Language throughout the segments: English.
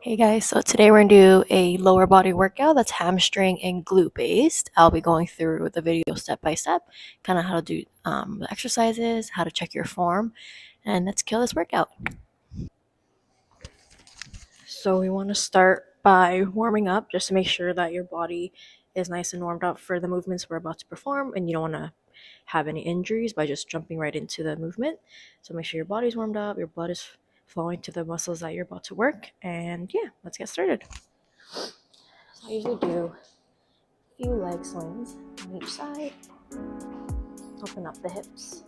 Hey guys, so today we're going to do a lower body workout that's hamstring and glute based. I'll be going through the video step by step, kind of how to do the exercises, how to check your form, and let's kill this workout. So we want to start by warming up just to make sure that your body is nice and warmed up for the movements we're about to perform, and you don't want to have any injuries by just jumping right into the movement. So make sure your body's warmed up, your blood is flowing to the muscles that you're about to work, and yeah, let's get started. So I usually do a few leg swings on each side. Open up the hips.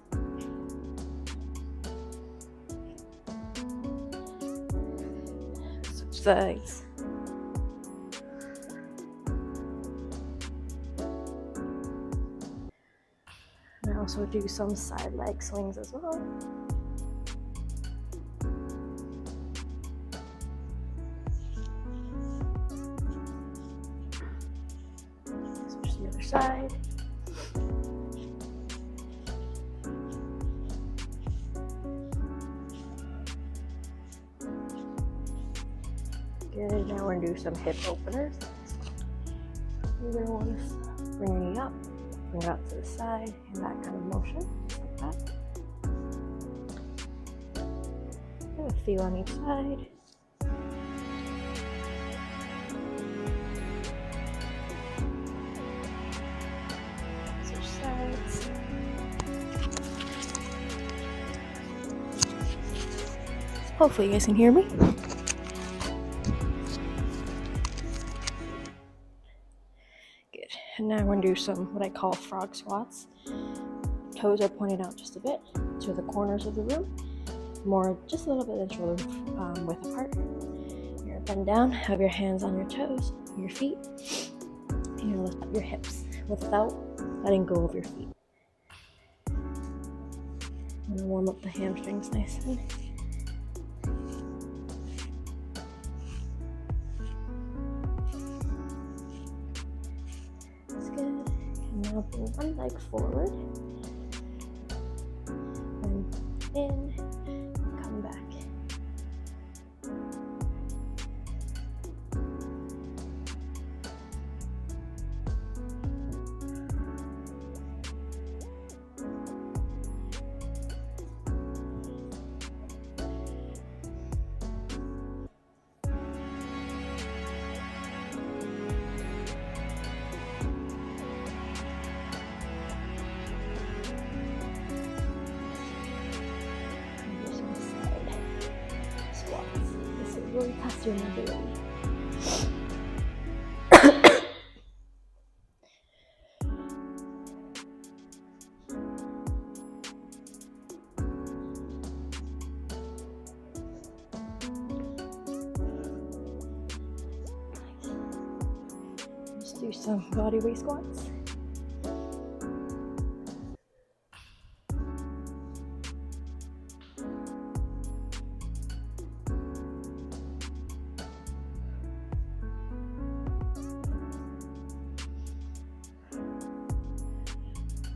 Switch sides. And I also do some side leg swings as well. Switch to the other side. Good, now we're gonna do some hip openers. You're gonna want to bring your knee up, bring it out to the side in that kind of motion, like that. Get a feel on each side. Switch sides. Hopefully you guys can hear me. And now we're going to do some what I call frog squats. Toes are pointed out just a bit to the corners of the room, more just a little bit than shoulder width apart. You're gonna bend down, have your hands on your toes, your feet, and you're gonna lift up your hips without letting go of your feet. I'm gonna warm up the hamstrings nicely. Now bring one leg forward, and in, come back. Really test your mobility. Let's do some body weight squats.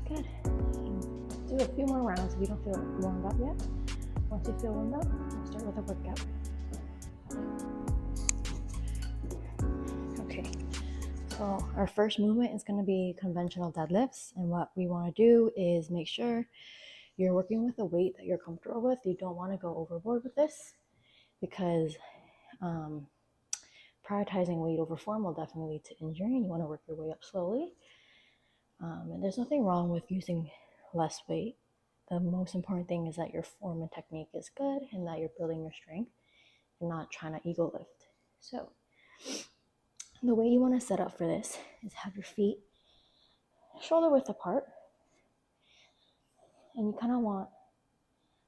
Good. Do a few more rounds if you don't feel warmed up yet. Once you feel warmed up, we'll start with a workout. Okay, so our first movement is going to be conventional deadlifts, and what we want to do is make sure you're working with a weight that you're comfortable with. You don't want to go overboard with this because prioritizing weight over form will definitely lead to injury, and you want to work your way up slowly. And there's nothing wrong with using less weight. The most important thing is that your form and technique is good and that you're building your strength and not trying to ego lift. So the way you want to set up for this is have your feet shoulder width apart, and you kind of want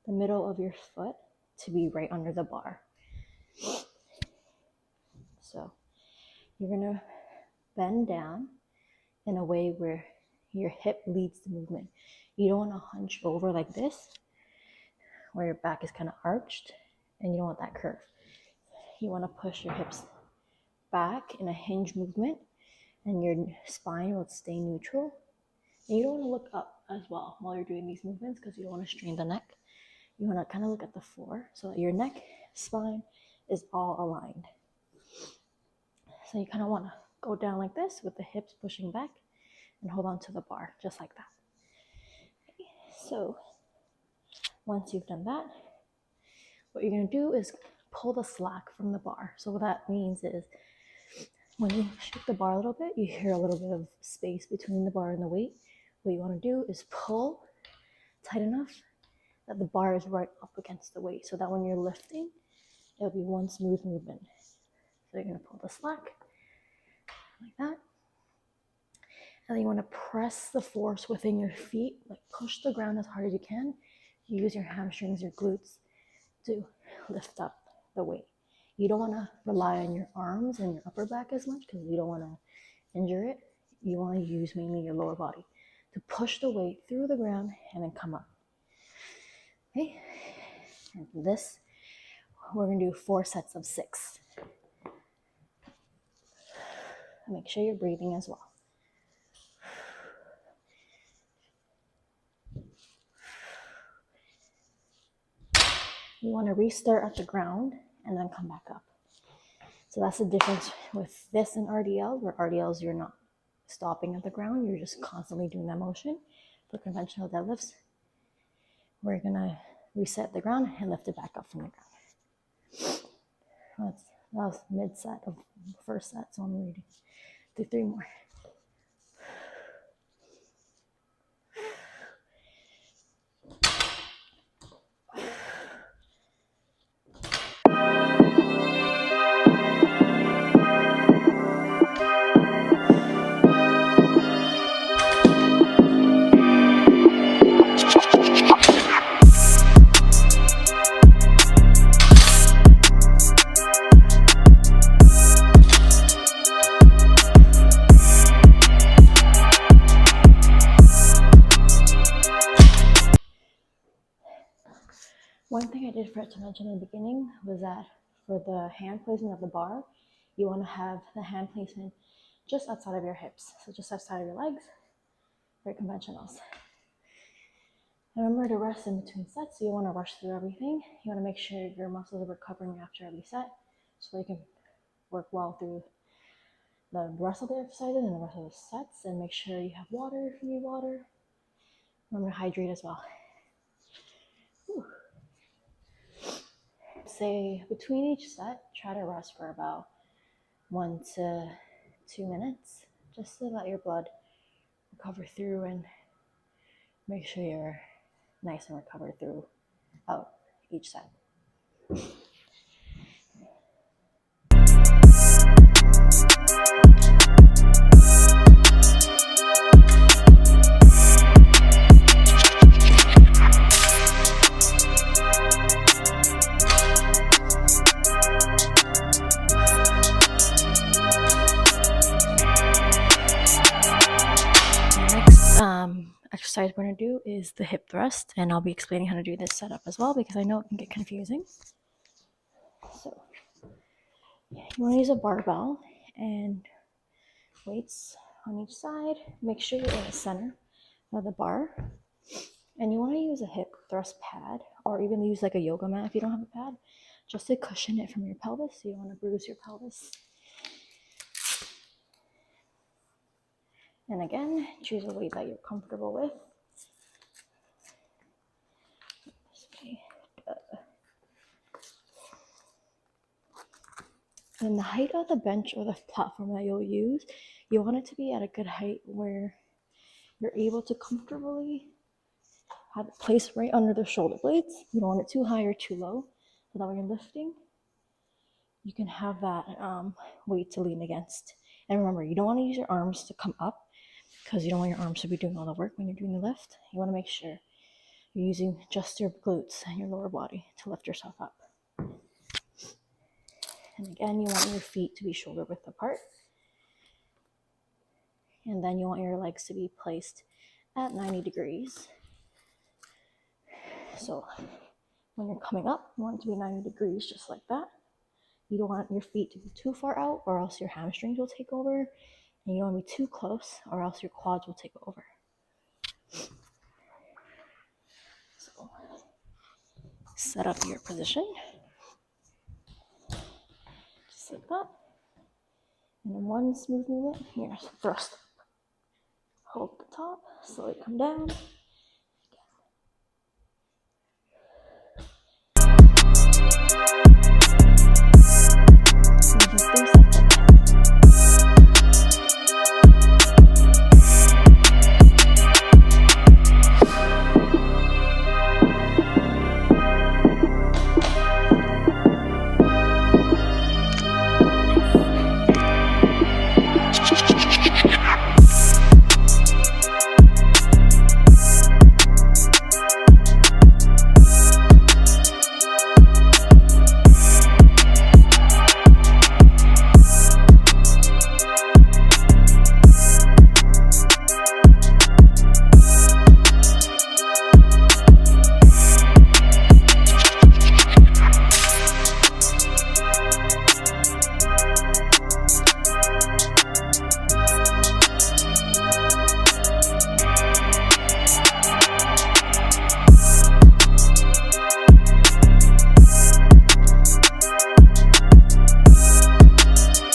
the middle of your foot to be right under the bar. So you're going to bend down in a way where your hip leads the movement. You don't want to hunch over like this, where your back is kind of arched, and you don't want that curve. You want to push your hips back in a hinge movement, and your spine will stay neutral. And you don't want to look up as well while you're doing these movements because you don't want to strain the neck. You want to kind of look at the floor so that your neck, spine is all aligned. So you kind of want to go down like this with the hips pushing back and hold on to the bar just like that. Okay. So once you've done that, what you're going to do is pull the slack from the bar. So what that means is when you shake the bar a little bit, you hear a little bit of space between the bar and the weight. What you want to do is pull tight enough that the bar is right up against the weight, so that when you're lifting, it'll be one smooth movement. So you're going to pull the slack like that. And then you want to press the force within your feet, like push the ground as hard as you can. You use your hamstrings, your glutes to lift up the weight. You don't want to rely on your arms and your upper back as much because you don't want to injure it. You want to use mainly your lower body to push the weight through the ground and then come up. Okay, and for this, we're going to do 4 sets of 6. Make sure you're breathing as well. You want to restart at the ground and then come back up. So that's the difference with this and RDL, where RDLs you're not stopping at the ground, you're just constantly doing that motion. For conventional deadlifts, we're going to reset the ground and lift it back up from the ground. That was mid-set of the first set, so I'm going to do 3 more. One thing I did forget to mention in the beginning was that for the hand placement of the bar, you want to have the hand placement just outside of your hips, so just outside of your legs, very conventionals. Remember to rest in between sets, so you want to rush through everything. You want to make sure your muscles are recovering after every set, so you can work well through the rest of the exercises and the rest of the sets, and make sure you have water if you need water. Remember to hydrate as well. Whew. Say between each set, try to rest for about 1 to 2 minutes, just to let your blood recover through and make sure you're nice and recovered throughout each set. Exercise we're going to do is the hip thrust, and I'll be explaining how to do this setup as well because I know it can get confusing. So you want to use a barbell and weights on each side. Make sure you're in the center of the bar, and you want to use a hip thrust pad, or even use like a yoga mat if you don't have a pad, just to cushion it from your pelvis, so you don't want to bruise your pelvis. And again, choose a weight that you're comfortable with. And the height of the bench or the platform that you'll use, you want it to be at a good height where you're able to comfortably have it placed right under the shoulder blades. You don't want it too high or too low, so that when you're lifting, you can have that weight to lean against. And remember, you don't want to use your arms to come up because you don't want your arms to be doing all the work when you're doing the lift. You want to make sure you're using just your glutes and your lower body to lift yourself up. And again, you want your feet to be shoulder width apart. And then you want your legs to be placed at 90 degrees. So when you're coming up, you want it to be 90 degrees, just like that. You don't want your feet to be too far out, or else your hamstrings will take over. And you don't want to be too close, or else your quads will take over. So set up your position, just like that. And in one smooth movement, here, thrust. Hold the top, slowly come down.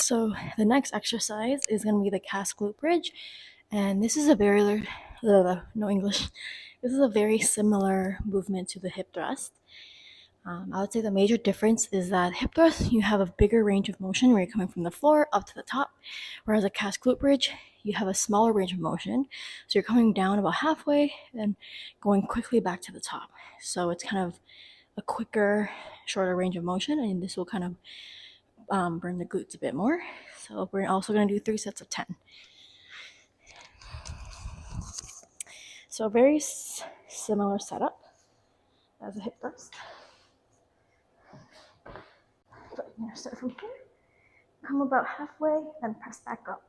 So the next exercise is going to be the KAS glute bridge, and this is a very no English. This is a very similar movement to the hip thrust. I would say the major difference is that hip thrust, you have a bigger range of motion where you're coming from the floor up to the top, whereas a KAS glute bridge, you have a smaller range of motion. So you're coming down about halfway and going quickly back to the top. So it's kind of a quicker, shorter range of motion, and this will kind of burn the glutes a bit more. So we're also going to do 3 sets of 10. So very similar setup as a hip thrust. But you're going to start from here, come about halfway, then press back up.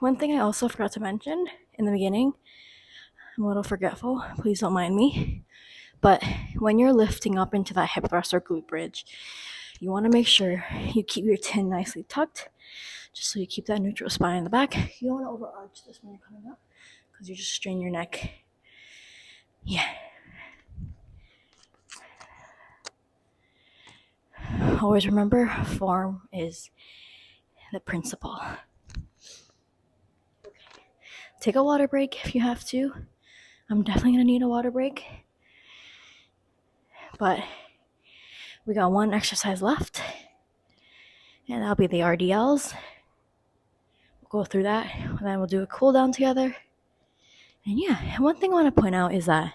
One thing I also forgot to mention in the beginning, I'm a little forgetful, please don't mind me, but when you're lifting up into that hip thrust or glute bridge, you want to make sure you keep your chin nicely tucked, just so you keep that neutral spine in the back. You don't want to overarch this when you're coming up, because you just strain your neck. Yeah. Always remember, form is the principle. Take a water break if you have to. I'm definitely going to need a water break. But we got one exercise left, and that'll be the RDLs. We'll go through that, and then we'll do a cool down together. And yeah, one thing I want to point out is that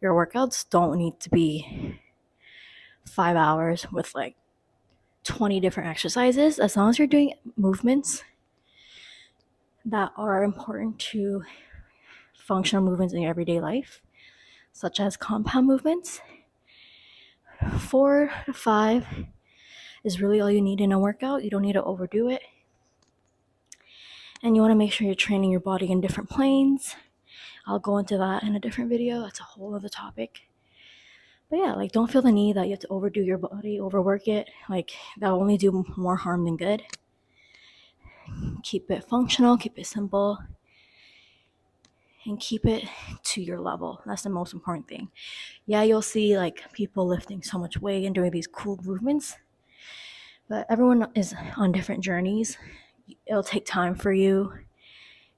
your workouts don't need to be 5 hours with like 20 different exercises. As long as you're doing movements that are important to functional movements in your everyday life, such as compound movements, 4 to 5 is really all you need in a workout. You don't need to overdo it. And you want to make sure you're training your body in different planes. I'll go into that in a different video. That's a whole other topic. But yeah, like, don't feel the need that you have to overdo your body, overwork it. Like, that'll only do more harm than good. Keep it functional, keep it simple, and keep it to your level. That's the most important thing. Yeah, you'll see like people lifting so much weight and doing these cool movements, but everyone is on different journeys. It'll take time for you.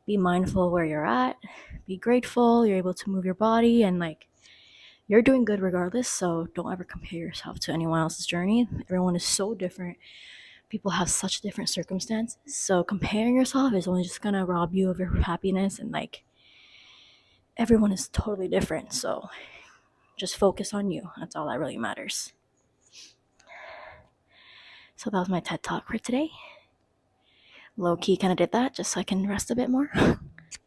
Be mindful where you're at. Be grateful you're able to move your body, and like, you're doing good regardless. So don't ever compare yourself to anyone else's journey. Everyone is so different. People have such different circumstances. So comparing yourself is only just gonna rob you of your happiness, and like, everyone is totally different. So just focus on you. That's all that really matters. So that was my TED Talk for today. Low key kind of did that just so I can rest a bit more.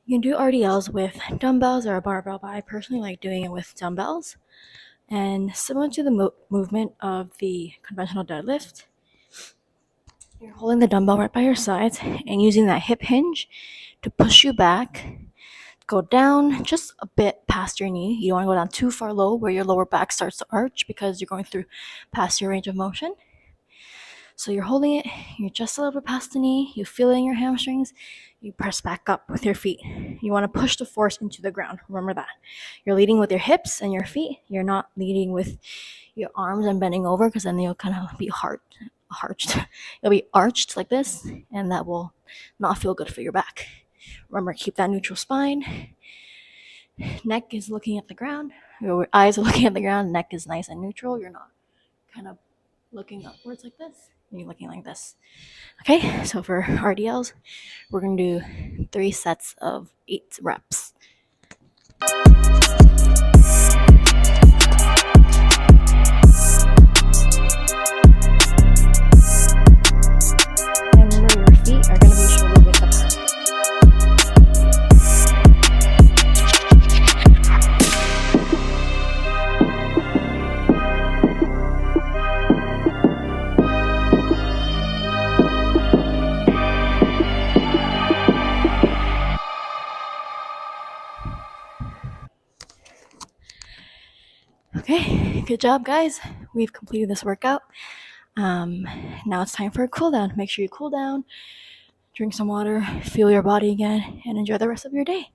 You can do RDLs with dumbbells or a barbell, but I personally like doing it with dumbbells. And similar to the movement of the conventional deadlift, you're holding the dumbbell right by your sides and using that hip hinge to push you back. Go down just a bit past your knee. You don't want to go down too far low where your lower back starts to arch because you're going through past your range of motion. So you're holding it, you're just a little bit past the knee, you feel it in your hamstrings, you press back up with your feet. You want to push the force into the ground. Remember that. You're leading with your hips and your feet. You're not leading with your arms and bending over because then you'll kind of be arched. You'll be arched like this, and that will not feel good for your back. Remember, keep that neutral spine. Neck is looking at the ground. Your eyes are looking at the ground. Neck is nice and neutral. You're not kind of looking upwards like this. You're looking like this. Okay, so for RDLs, we're going to do 3 sets of 8 reps. And remember, your feet are going to be shoulder width apart. Okay, good job, guys. We've completed this workout. Now it's time for a cool down. Make sure you cool down, drink some water, feel your body again, and enjoy the rest of your day.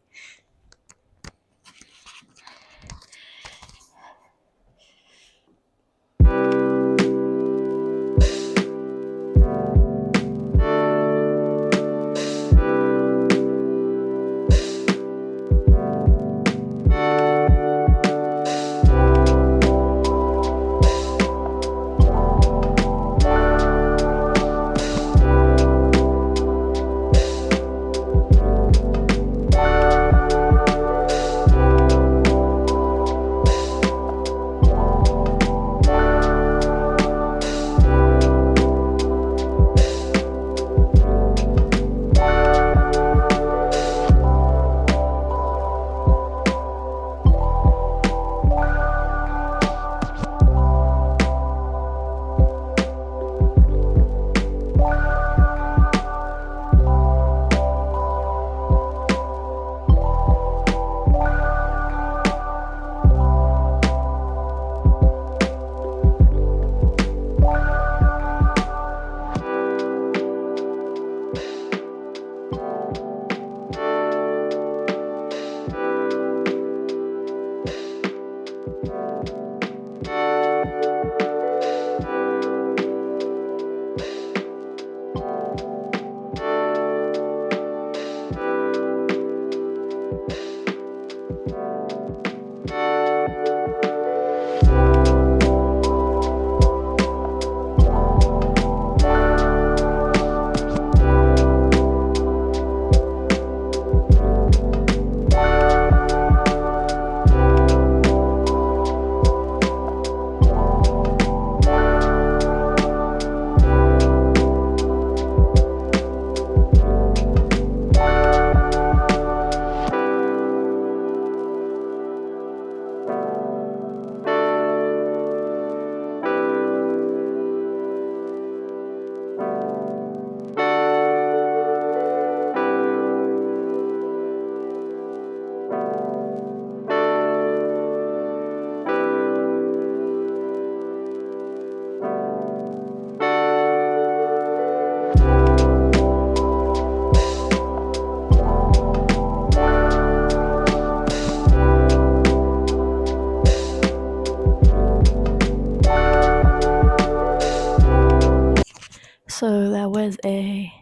So that was a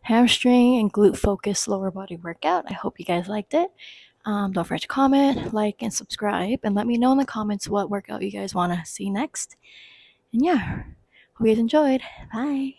hamstring and glute focused lower body workout. I hope you guys liked it. Don't forget to comment, like, and subscribe, and let me know in the comments what workout you guys want to see next. And yeah, hope you guys enjoyed. Bye.